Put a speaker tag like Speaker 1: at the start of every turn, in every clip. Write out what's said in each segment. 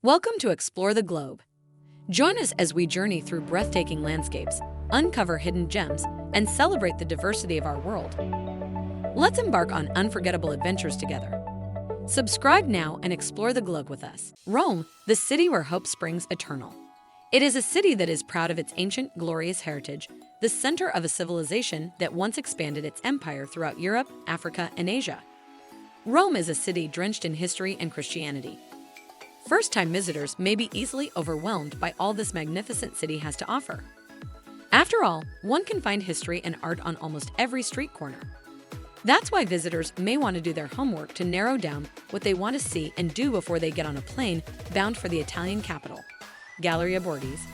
Speaker 1: Welcome to Explore the Globe. Join us as we journey through breathtaking landscapes, uncover hidden gems, and celebrate the diversity of our world. Let's embark on unforgettable adventures together. Subscribe now and explore the globe with us. Rome, the city where hope springs eternal. It is a city that is proud of its ancient, glorious heritage, the center of a civilization that once expanded its empire throughout Europe, Africa, and Asia. Rome is a city drenched in history and Christianity. First-time visitors may be easily overwhelmed by all this magnificent city has to offer. After all, one can find history and art on almost every street corner. That's why visitors may want to do their homework to narrow down what they want to see and do before they get on a plane bound for the Italian capital, Galleria Borghese.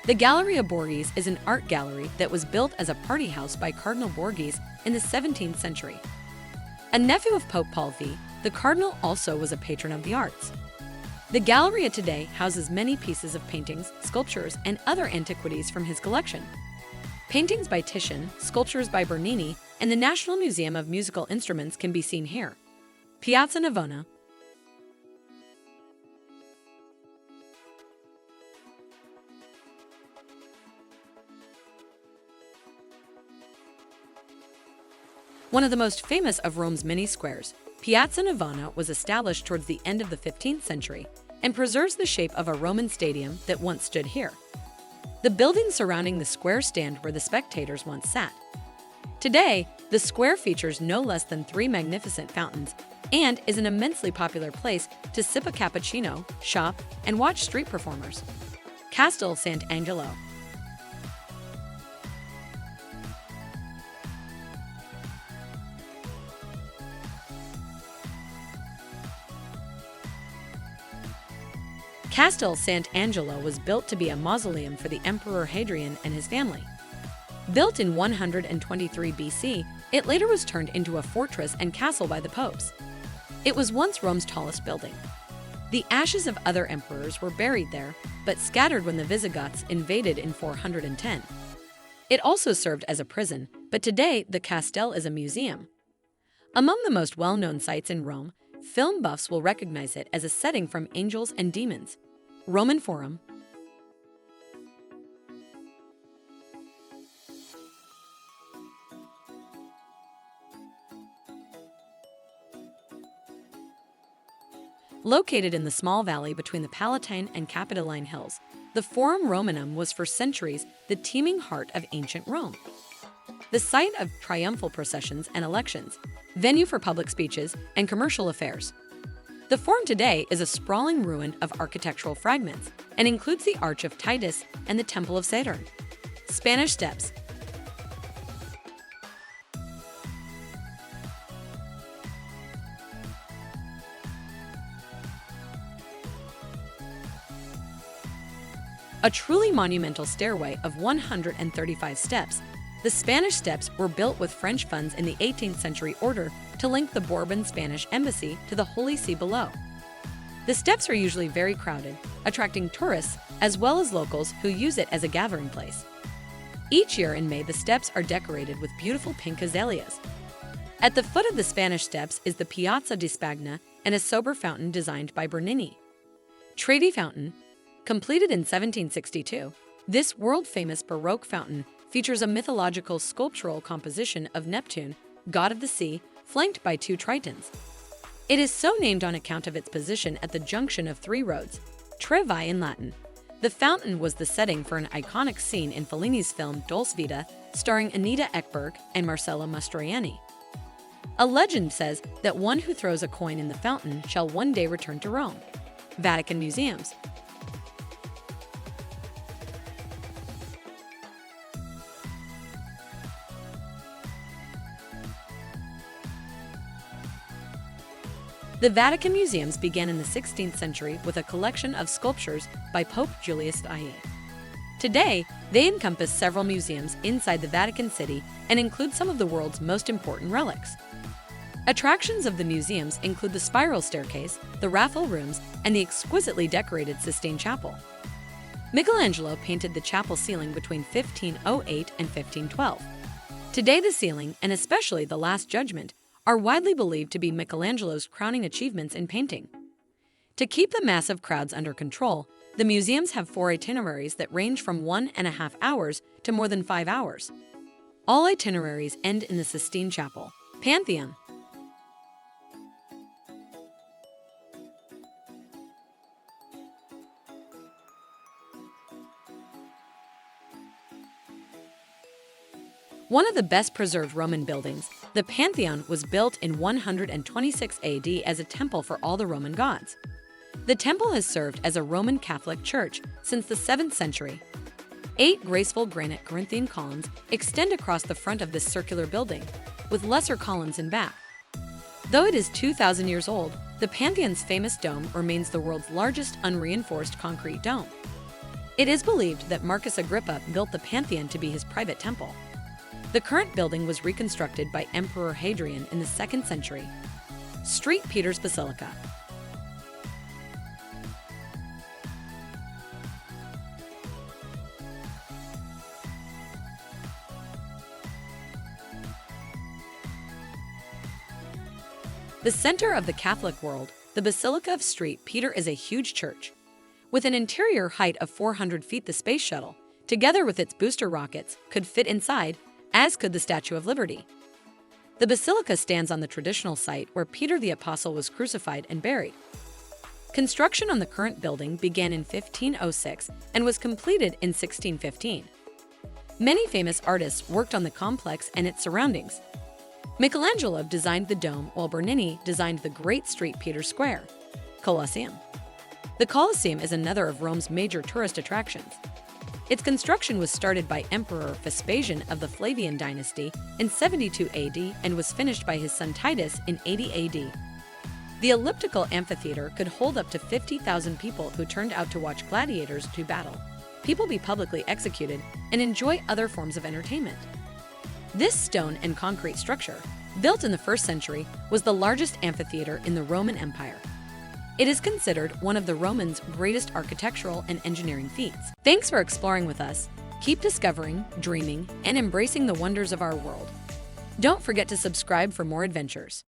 Speaker 1: The Galleria Borghese is an art gallery that was built as a party house by Cardinal Borghese in the 17th century. A nephew of Pope Paul V, the cardinal also was a patron of the arts. The Galleria today houses many pieces of paintings, sculptures, and other antiquities from his collection. Paintings by Titian, sculptures by Bernini, and the National Museum of Musical Instruments can be seen here. Piazza Navona. One of the most famous of Rome's many squares, Piazza Navona was established towards the end of the 15th century and preserves the shape of a Roman stadium that once stood here. The buildings surrounding the square stand where the spectators once sat. Today, the square features no less than 3 magnificent fountains and is an immensely popular place to sip a cappuccino, shop, and watch street performers. Castel Sant'Angelo. Castel Sant'Angelo was built to be a mausoleum for the Emperor Hadrian and his family. Built in 123 BC, it later was turned into a fortress and castle by the popes. It was once Rome's tallest building. The ashes of other emperors were buried there, but scattered when the Visigoths invaded in 410. It also served as a prison, but today the Castel is a museum. Among the most well-known sites in Rome, film buffs will recognize it as a setting from Angels and Demons. Roman Forum. Located in the small valley between the Palatine and Capitoline hills, the Forum Romanum was for centuries the teeming heart of ancient Rome. The site of triumphal processions and elections, venue for public speeches and commercial affairs. The Forum today is a sprawling ruin of architectural fragments and includes the Arch of Titus and the Temple of Saturn. Spanish Steps. A truly monumental stairway of 135 steps, the Spanish Steps were built with French funds in the 18th century order to link the Bourbon Spanish embassy to the Holy See below. The steps are usually very crowded, attracting tourists as well as locals who use it as a gathering place. Each year in May, the steps are decorated with beautiful pink azaleas. At the foot of the Spanish Steps is the Piazza di Spagna and a sober fountain designed by Bernini. Trevi Fountain. Completed in 1762, this world-famous Baroque fountain features a mythological sculptural composition of Neptune, god of the sea, flanked by 2 tritons. It is so named on account of its position at the junction of 3 roads, Trevi in Latin. The fountain was the setting for an iconic scene in Fellini's film Dolce Vita, starring Anita Ekberg and Marcello Mastroianni. A legend says that one who throws a coin in the fountain shall one day return to Rome. Vatican Museums. The Vatican Museums began in the 16th century with a collection of sculptures by Pope Julius II. Today, they encompass several museums inside the Vatican City and include some of the world's most important relics. Attractions of the museums include the spiral staircase, the raffle rooms, and the exquisitely decorated Sistine Chapel. Michelangelo painted the chapel ceiling between 1508 and 1512. Today, the ceiling, and especially the Last Judgment, are widely believed to be Michelangelo's crowning achievements in painting. To keep the massive crowds under control, the museums have 4 itineraries that range from 1.5 hours to more than 5 hours. All itineraries end in the Sistine Chapel, Pantheon. One of the best preserved Roman buildings, the Pantheon was built in 126 AD as a temple for all the Roman gods. The temple has served as a Roman Catholic church since the 7th century. 8 graceful granite Corinthian columns extend across the front of this circular building, with lesser columns in back. Though it is 2,000 years old, the Pantheon's famous dome remains the world's largest unreinforced concrete dome. It is believed that Marcus Agrippa built the Pantheon to be his private temple. The current building was reconstructed by Emperor Hadrian in the 2nd century. St. Peter's Basilica. The center of the Catholic world, the Basilica of St. Peter is a huge church. With an interior height of 400 feet, the Space Shuttle, together with its booster rockets, could fit inside, as could the Statue of Liberty. The basilica stands on the traditional site where Peter the Apostle was crucified and buried. Construction on the current building began in 1506 and was completed in 1615. Many famous artists worked on the complex and its surroundings. Michelangelo designed the dome, while Bernini designed the Great St. Peter's Square. Colosseum. The Colosseum is another of Rome's major tourist attractions. Its construction was started by Emperor Vespasian of the Flavian dynasty in 72 AD and was finished by his son Titus in 80 AD. The elliptical amphitheater could hold up to 50,000 people who turned out to watch gladiators do battle, people be publicly executed, and enjoy other forms of entertainment. This stone and concrete structure, built in the 1st century, was the largest amphitheater in the Roman Empire. It is considered one of the Romans' greatest architectural and engineering feats. Thanks for exploring with us. Keep discovering, dreaming, and embracing the wonders of our world. Don't forget to subscribe for more adventures.